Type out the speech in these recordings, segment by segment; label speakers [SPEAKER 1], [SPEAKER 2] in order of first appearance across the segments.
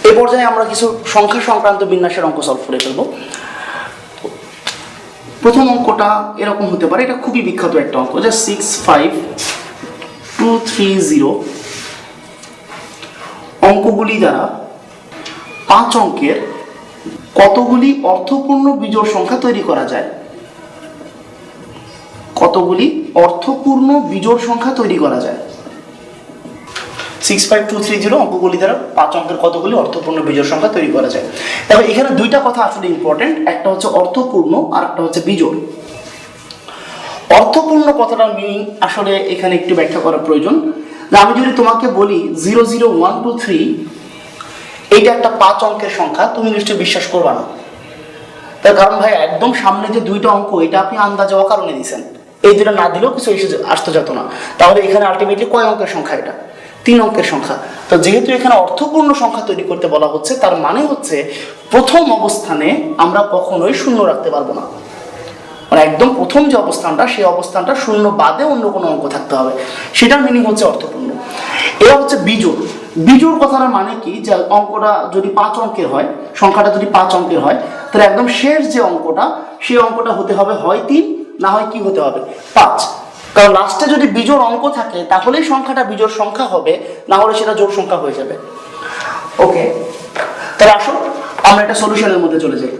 [SPEAKER 1] এই পর্যায়ে আমরা কিছু সংখ্যা সংক্রান্ত বিন্যাসের অঙ্ক সলভ করে ফেলবো। প্রথম অঙ্কটা এরকম হতে পারে, এটা খুবই বিখ্যাত একটা অঙ্ক, যে 65230 অঙ্কগুলি দ্বারা 5 অঙ্কের কতগুলি অর্থপূর্ণ বিজোড় সংখ্যা তৈরি করা যায়। কতগুলি অর্থপূর্ণ বিজোড় সংখ্যা তৈরি করা যায়। 65230 অঙ্কগুলি দ্বারা 5 অঙ্কের কতগুলি অর্থপূর্ণ বিজোড় সংখ্যা তৈরি করা যায়। তবে এখানে দুইটা কথা আসলে ইম্পর্টেন্ট, একটা হচ্ছে অর্থপূর্ণ আর একটা হচ্ছে বিজোড়। অর্থপূর্ণ কথাটার মিনিং আসলে এখানে একটু ব্যাখ্যা করা প্রয়োজন। আমি যদি তোমাকে বলি 00123 এইটা একটা 5 অঙ্কের সংখ্যা, তুমি নিশ্চয়ই বিশ্বাস করবা না। তার কারণ ভাই একদম সামনে যে দুইটা অঙ্ক এটা আপনি আন্দাজে অকারণে দিয়েছেন, এই দুটো না দিলেও কিছু এসে আসতে যেত না। তাহলে এখানে আলটিমেটলি কয় অঙ্কের সংখ্যা? এটা 3 অঙ্কের সংখ্যা। তো যেহেতু এখানে অর্থপূর্ণ সংখ্যা তৈরি করতে বলা হচ্ছে, তার মানে হচ্ছে প্রথম অবস্থানে আমরা কখনোই শূন্য রাখতে পারবো না। মানে একদম প্রথম যে অবস্থানটা, সেই অবস্থানটা শূন্য বাদে অন্য কোনো অঙ্ক থাকতে হবে, সেটার মিনিং হচ্ছে অর্থপূর্ণ। এটা হচ্ছে বিজোড়। বিজোড় কথাটার মানে কি, যে অঙ্কটা যদি 5 অঙ্কের হয়, সংখ্যাটা যদি 5 অঙ্কের হয়, তাহলে একদম শেষ যে অঙ্কটা, সেই অঙ্কটা হতে হবে হয় 3, না হয় কি হতে হবে 5। কারণ লাস্টে যদি বিজোড় অঙ্ক থাকে তাহলেই সংখ্যাটা বিজোড় সংখ্যা হবে, না হলে সেটা জোড় সংখ্যা হয়ে যাবে। ওকে, তাহলে আসো আমরা এটা সলিউশনের মধ্যে চলে যাই।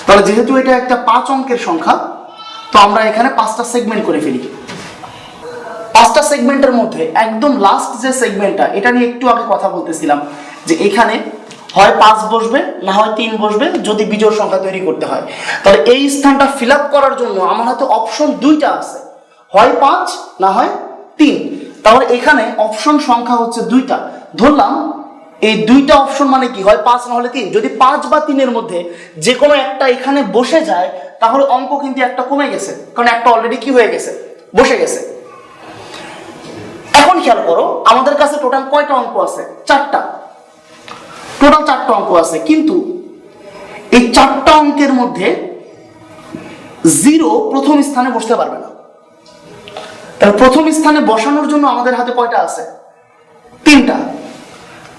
[SPEAKER 1] তাহলে যেহেতু এটা একটা 5 অঙ্কের সংখ্যা, তো আমরা এখানে 5টা সেগমেন্ট করে ফেলি। 5টা সেগমেন্টের মধ্যে একদম লাস্ট যে সেগমেন্টটা, এটা নিয়ে একটু আগে কথা বলতেছিলাম, যে এখানে হয় 5 বসবে, না হয় 3 বসবে যদি বিজোড় সংখ্যা তৈরি করতে হয়। তাহলে এই স্থানটা ফিল আপ করার জন্য আমার হাতে অপশন 2টা আছে, হয় 5 না হয় 3। তাহলে এখানে অপশন সংখ্যা হচ্ছে 2টা। ধরলাম এই 2টা অপশন মানে কি, হয় 5 না হলে 3। যদি 5 বা 3 এর মধ্যে যে কোনো একটা এখানে বসে যায়, তাহলে অঙ্ক কিন্তু একটা কমে গেছে, কারণ একটা অলরেডি কি হয়ে গেছে, বসে গেছে। এখন খেয়াল করো, আমাদের কাছে টোটাল কয়টা অঙ্ক আছে? 4টা। টোটাল 4টা অঙ্ক আছে, কিন্তু এই 4টা অঙ্কের মধ্যে 0 প্রথম স্থানে বসতে পারবে না। তাহলে প্রথম স্থানে বসানোর জন্য আমাদের হাতে কয়টা আছে? 3টা।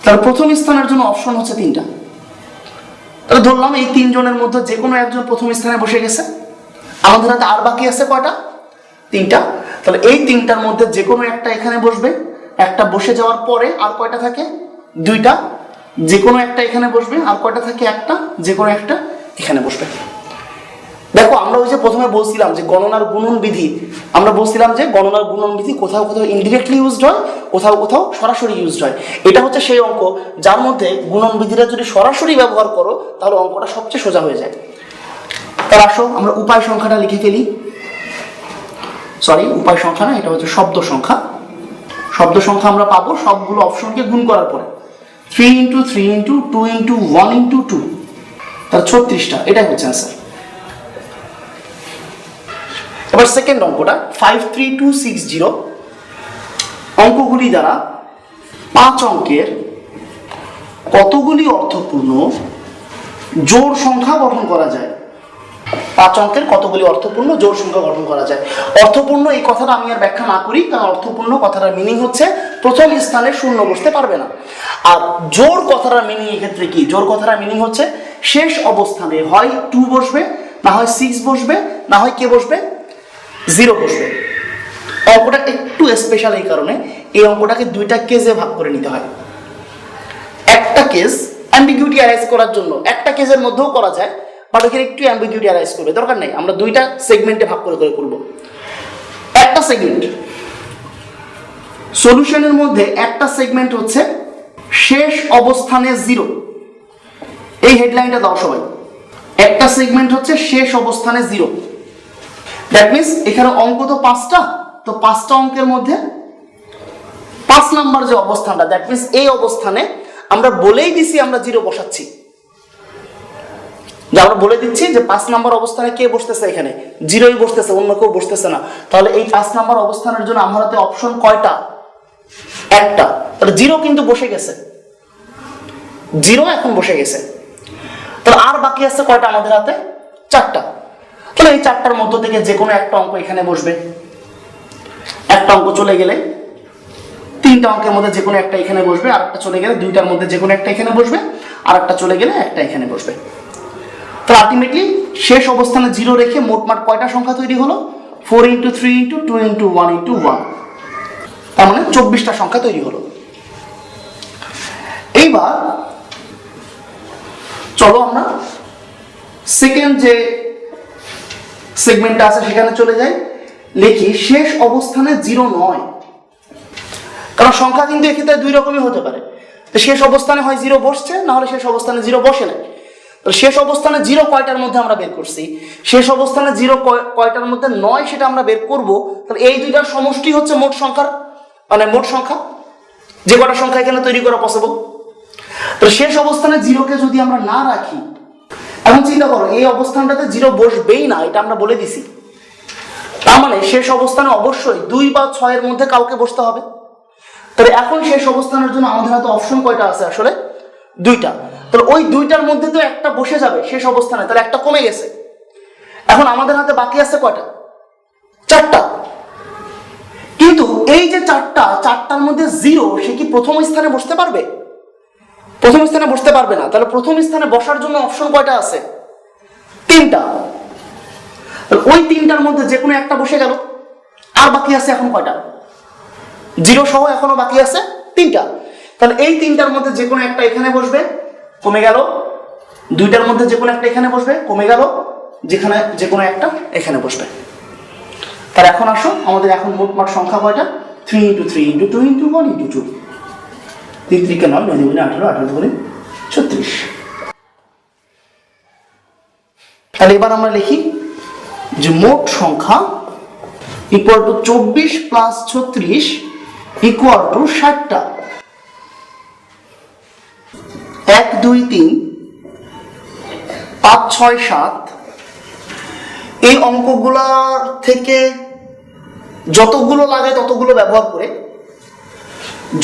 [SPEAKER 1] তাহলে প্রথম স্থানের জন্য অপশন হচ্ছে 3টা। তাহলে ধরলাম এই 3 জনের মধ্যে যে কোনো একজন প্রথম স্থানে বসে গেছে, আমাদের হাতে আর বাকি আছে কয়টা? 3টা। তাহলে এই 3টার মধ্যে যে কোনো একটা এখানে বসবে, একটা বসে যাওয়ার পরে আর কয়টা থাকে? 2টা। যে কোনো একটা এখানে বসবে, আর কয়টা থাকে? একটা। যে কোনো একটা এখানে বসবে। দেখো আমরা ওই যে প্রথমে বলছিলাম যে গণনার গুণন বিধি, আমরা বলছিলাম যে গণনার গুণন বিধি কোথাও কোথাও ইনডিরেক্টলি ইউজড হয়, কোথাও কোথাও সরাসরি ইউজড হয়। এটা হচ্ছে সেই অঙ্ক যার মধ্যে গুণন বিধিটা যদি সরাসরি ব্যবহার করো, তাহলে অঙ্কটা সবচেয়ে সোজা হয়ে যায়। তাহলে আসো আমরা উপায় সংখ্যাটা লিখে ফেলি। সরি, উপায় সংখ্যা না, এটা হচ্ছে শব্দ সংখ্যা। শব্দ সংখ্যা আমরা পাবো সবগুলো অপশনকে গুণ করার পরে। 3 × 3 × 2 × 1 × 2, তাহলে 36টা। এটাই হচ্ছে অ্যান্সার। এবার সেকেন্ড অঙ্কটা 53260 অঙ্কগুলি দ্বারা 5 অঙ্কের কতগুলি অর্থপূর্ণ জোড় সংখ্যা গঠন করা যায়। 5 অঙ্কের কতগুলি অর্থপূর্ণ জোড় সংখ্যা গঠন করা যায়। অর্থপূর্ণ এই কথাটা আমি আর ব্যাখ্যা না করি, কারণ অর্থপূর্ণ কথাটার মিনিং হচ্ছে প্রথম স্থানে শূন্য বসতে পারবে না। আর জোড় কথাটার মিনিং এক্ষেত্রে কি? জোড় কথাটার মিনিং হচ্ছে শেষ অবস্থানে হয় 2 বসবে, না হয় 6 বসবে, না হয় কে বসবে? 0 বসবে। অঙ্কটা একটু স্পেশাল এই কারণে, এই অঙ্কটাকে 2টা কেজে ভাগ করে নিতে হয়। একটা কেস অ্যাম্বিগুইটি অ্যারাইজ করার জন্য একটা কেজের মধ্যেও করা যায়, বাট এখানে একটু অ্যাম্বিগুইটি অ্যারাইজ করবে, দরকার নেই। আমরা 2টা সেগমেন্টে ভাগ করে করে করব। একটা সেগমেন্ট সলিউশনের মধ্যে, একটা সেগমেন্ট হচ্ছে শেষ অবস্থানে 0। এই হেডলাইনটা দাও সবাই। একটা সেগমেন্ট হচ্ছে শেষ অবস্থানে 0। দ্যাট মিনস এখানে অঙ্ক তো 5টা, তো 5টা অঙ্কের মধ্যে 5 নাম্বার যে অবস্থানটা, দ্যাট মিনস এই অবস্থানে আমরা বলেই দিছি আমরা 0 বসাচ্ছি। যে আমরা বলে দিচ্ছি যে 5 নাম্বার অবস্থানে কে বসতেছে? এখানে 0ই বসতেছে, অন্য কেউ বসতেছে না। তাহলে এই 5 নাম্বার অবস্থানের জন্য আমার হাতে অপশন কয়টা? একটা। তাহলে 0 কিন্তু বসে গেছে, 0 এখন বসে গেছে। তাহলে আর বাকি আছে কয়টা আমাদের হাতে? 4টা। তাহলে এই 4টার মধ্য থেকে যে কোনো একটা অঙ্ক এখানে বসবে। একটা অঙ্ক চলে গেলে তিনটা অঙ্কের মধ্যে যে কোনো একটা এখানে বসবে, আর একটা চলে গেলে দুইটার মধ্যে যে কোনো একটা এখানে বসবে, আর একটা চলে গেলে একটা এখানে বসবে। তো আলটিমেটলি শেষ অবস্থানে 0 রেখে মোটমাট কয়টা সংখ্যা তৈরি হলো? 4 × 3 × 2 × 1 × 1, তার মানে 24টা সংখ্যা তৈরি হলো। এইবার চলো আমরা সেকেন্ড যে সেগমেন্টটা আছে সেখানে চলে যাই। লিখি শেষ অবস্থানে 0 নয়, কারণ সংখ্যা কিন্তু এক্ষেত্রে দুই রকমই হতে পারে। তো শেষ অবস্থানে হয় 0 বসছে, না হলে শেষ অবস্থানে 0 বসে না। তো শেষ অবস্থানে 0 কয়টার মধ্যে আমরা বের করছি, শেষ অবস্থানে 0 কয়টার মধ্যে নয় সেটা আমরা বের করব। তাহলে এই দুইটার সমষ্টি হচ্ছে মোট সংখ্যার, মানে মোট সংখ্যা, যে কটা সংখ্যা এখানে তৈরি করা পসিবল। তো শেষ অবস্থানে 0কে যদি আমরা না রাখি, এখন চিন্তা করো এই অবস্থানটাতে 0 বসবেই না, এটা আমরা বলে দিছি। তার মানে শেষ অবস্থানে অবশ্যই 2 বা 6 এর মধ্যে কাউকে বসতে হবে। তাহলে এখন শেষ অবস্থানের জন্য আমাদের হাতে অপশন কয়টা আছে? আসলে 2টা। তাহলে ওই 2টার মধ্যে তো একটা বসে যাবে শেষ অবস্থানে, তাহলে একটা কমে গেছে। এখন আমাদের হাতে বাকি আছে কয়টা? 4টা। কিন্তু এই যে 4টার মধ্যে 0, সে কি প্রথম স্থানে বসতে পারবে? প্রথম স্থানে বসতে পারবে না। তাহলে প্রথম স্থানে বসার জন্য অপশন কয়টা আছে? 3টা। তাহলে ওই 3টার মধ্যে যে কোনো একটা বসে গেল। আর বাকি আছে এখন কয়টা? 0 সহ এখনো বাকি আছে 3টা। তাহলে এই 3টার মধ্যে যে কোনো একটা এখানে বসবে, কমে গেল। 2টার মধ্যে যে কোনো একটা এখানে বসবে, কমে গেল। যেখানে যে কোনো একটা এখানে বসবে। তাহলে এখন আসো আমাদের এখন মোটমাট সংখ্যা কয়টা? 3 × 3 × 2 × 1 × 2। 3 × 3 = 9, 9 × 2 = 18, 18 × 2 = 36। তাহলে এবার আমরা লিখি যে মোট সংখ্যা equal to 24 plus 36 equal to 60টা। 1 2 3 5 6 7 এই অঙ্কগুলোর থেকে যতগুলো লাগে ততগুলো ব্যবহার করে,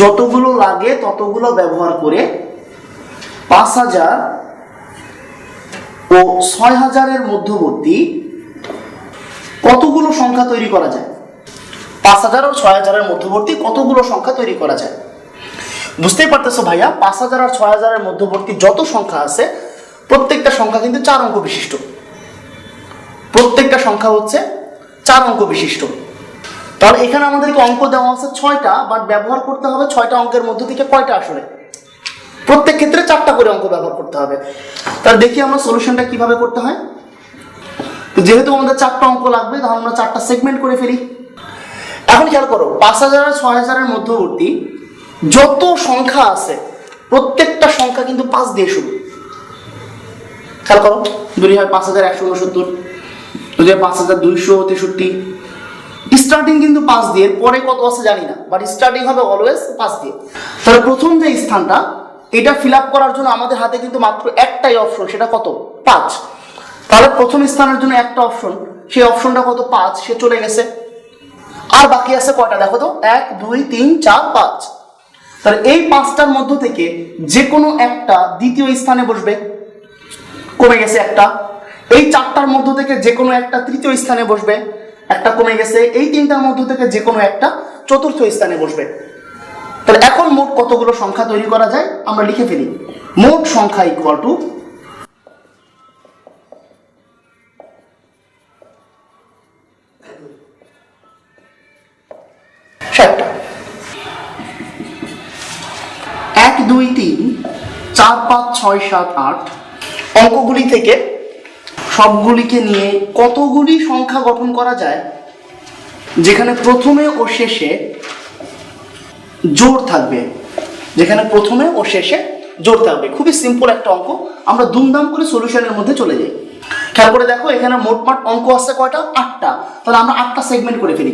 [SPEAKER 1] যতগুলো লাগে ততগুলো ব্যবহার করে 5000 ও 6000 এর মধ্যবর্তী কতগুলো সংখ্যা তৈরি করা যায়? 5000 ও 6000 এর মধ্যবর্তী কতগুলো সংখ্যা তৈরি করা যায়? বুঝতেই পারতেছো ভাইয়া, 5000 আর 6000 এর মধ্যবর্তী যত সংখ্যা আছে প্রত্যেকটা সংখ্যা কিন্তু 4 অঙ্ক বিশিষ্ট। প্রত্যেকটা সংখ্যা হচ্ছে 4 অঙ্ক বিশিষ্ট। তাহলে এখানে আমাদেরকে অঙ্ক দেওয়া আছে 6টা, বাট ব্যবহার করতে হবে 6টা অঙ্কের মধ্য থেকে কয়টা আসলে? প্রত্যেক ক্ষেত্রে 4টা করে অঙ্ক ব্যবহার করতে হবে। তাহলে দেখি আমরা সলিউশনটা কিভাবে করতে হয়। তো যেহেতু আমাদের 4টা অঙ্ক লাগবে, তাহলে আমরা 4টা সেগমেন্ট করে ফেলি। এখন খেয়াল করো 5000 আর 6000 এর মধ্যবর্তী যত সংখ্যা আছে প্রত্যেকটা সংখ্যা কিন্তু 5 দিয়ে শুরু। খেয়াল করো, যদি হয় 5169, যদি হয় 5263, স্টার্টিং কিন্তু 5 দিয়ে, পরে কত আছে জানি না, বাট স্টার্টিং হবে অলওয়েজ 5 দিয়ে। তাহলে প্রথম যে স্থানটা, এটা ফিল আপ করার জন্য আমাদের হাতে কিন্তু মাত্র একটাই অপশন, সেটা কত? 5। তাহলে প্রথম স্থানের জন্য একটা অপশন, সেই অপশনটা কত? 5, সে চলে গেছে। আর বাকি আছে কয়টা দেখো তো? 1 2 3 4 5। তাহলে এই 5টার মধ্য থেকে যে কোনো একটা দ্বিতীয় স্থানে বসবে, কমে গেছে একটা। এই 4টার মধ্য থেকে যে কোনো একটা তৃতীয় স্থানে বসবে, একটা কমে গেছে। এই 3টার মধ্য থেকে যে কোনো একটা চতুর্থ স্থানে বসবে। তাহলে এখন মোট কতগুলো সংখ্যা তৈরি করা যায় আমরা লিখে ফেলি। মোট সংখ্যা ইকুয়াল টু 60টা। 1 2 3 4 5 6 7 8 অঙ্কগুলি থেকে সবগুলিকে নিয়ে কতগুলি সংখ্যা গঠন করা যায় যেখানে প্রথমে ও শেষে জোড় থাকবে? যেখানে প্রথমে ও শেষে জোড় থাকবে। খুবই সিম্পল একটা অঙ্ক, আমরা দুমদাম করে সলিউশনের মধ্যে চলে যাই। খেয়াল করে দেখো, এখানে মোটমাট অঙ্ক আছে কয়টা? 8টা। তাহলে আমরা 8টা সেগমেন্ট করে ফেলি।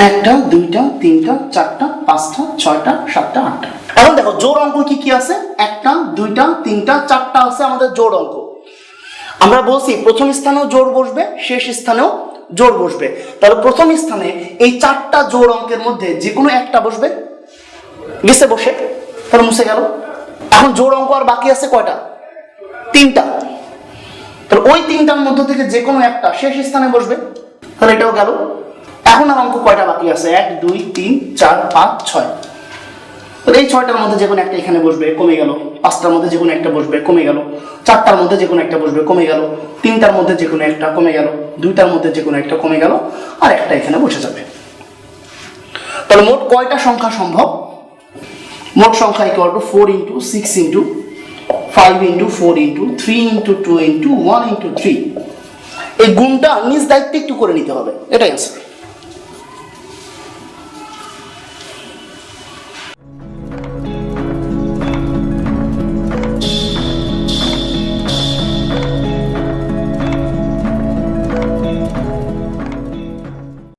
[SPEAKER 1] 1টা 2টা 3টা 4টা 5টা 6টা 7টা 8টা। এখন দেখো জোড় অঙ্ক কি কি আছে? 1টা 2টা 3টা 4টা আছে আমাদের জোড় অঙ্ক। আমরা বলছি প্রথম স্থানেও জোড় বসবে, শেষ স্থানেও জোড় বসবে। তাহলে প্রথম স্থানে এই 4টা জোড় অঙ্কের মধ্যে যে কোনো একটা বসবে, গেছে বসে, তাহলে মুছে গেল। এখন জোড় অঙ্ক আর বাকি আছে কয়টা? 3টা। তাহলে ওই 3টার মধ্য থেকে যে কোনো একটা শেষ স্থানে বসবে, তাহলে এটাও গেল। এখন আর অঙ্ক কয়টা বাকি আছে? 1 2 3 4 5 6। তো এই 6টার মধ্যে যে কোনো একটা এখানে বসবে, কমে গেল। 5টার মধ্যে যে কোনো একটা বসবে, কমে গেল। 4টার মধ্যে যে কোনো একটা বসবে, কমে গেল। 3টার মধ্যে যে কোনো একটা কমে গেল। 2টার মধ্যে যে কোনো একটা কমে গেল, আর একটা এখানে বসে যাবে। তাহলে মোট কয়টা সংখ্যা সম্ভব? মোট সংখ্যা equal two 4 into 6 into 5 into 4 into 3 into 2 into 1 into 3। এই গুণটা নিজ দায়িত্বে একটু করে নিতে হবে, এটাই অ্যান্সার।